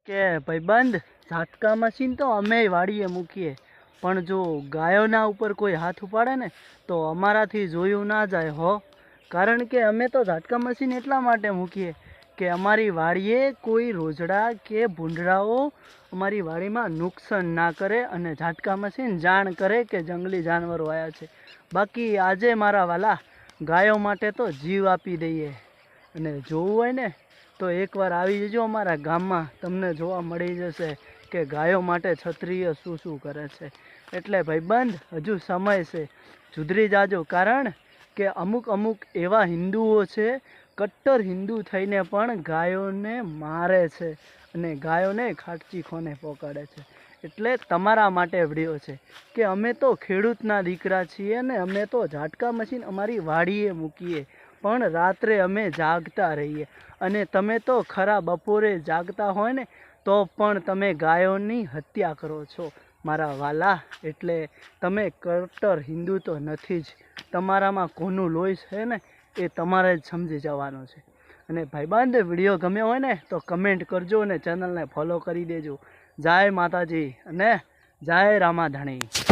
કે ભાઈબંધ ઝાટકા મશીન તો અમે વાડીએ મૂકીએ, પણ જો ગાયોના ઉપર કોઈ હાથ ઉપાડે ને તો અમારાથી જોયું ના જાય હો. કારણ કે અમે તો ઝાટકા મશીન એટલા માટે મૂકીએ કે અમારી વાડીએ કોઈ રોજડા કે ભૂંડરાઓ અમારી વાડીમાં નુકસાન ના કરે અને ઝાટકા મશીન જાણ કરે કે જંગલી જાનવરો આવ્યા છે. બાકી આજે મારા વાલા ગાયો માટે તો જીવ આપી દઈએ. અને જોવું હોય ને તો એકવાર આવી જજો અમારા ગામમાં, તમને જોવા મળી જશે કે ગાયો માટે ક્ષત્રિય શું શું કરે છે. એટલે ભાઈબંધ હજુ સમય છે, સુધરી જાજો. કારણ કે અમુક એવા હિન્દુઓ છે, કટ્ટર હિન્દુ થઈને પણ ગાયોને મારે છે અને ગાયોને ખાટચી ખોને પોકાડે છે. એટલે તમારા માટે વિડીયો છે કે અમે તો ખેડૂતના દીકરા છીએ ને અમે તો ઝાટકા મશીન અમારી વાડીએ મૂકીએ, પણ રાત્રે અમે જાગતા રહીએ. અને તમે તો ખરા બપોરે જાગતા હોય ને તો પણ તમે ગાયોની હત્યા કરો છો મારા વાલા. એટલે તમે કટ્ટર હિન્દુ તો નથી જ. તમારામાં કોનું લોહી છે ને એ તમારે જ સમજી જવાનું છે. અને ભાઈબંધ વિડીયો ગમ્યો હોય ને તો કમેન્ટ કરજો અને ચેનલને ફોલો કરી દેજો. જય માતાજી અને જય રામાધણી.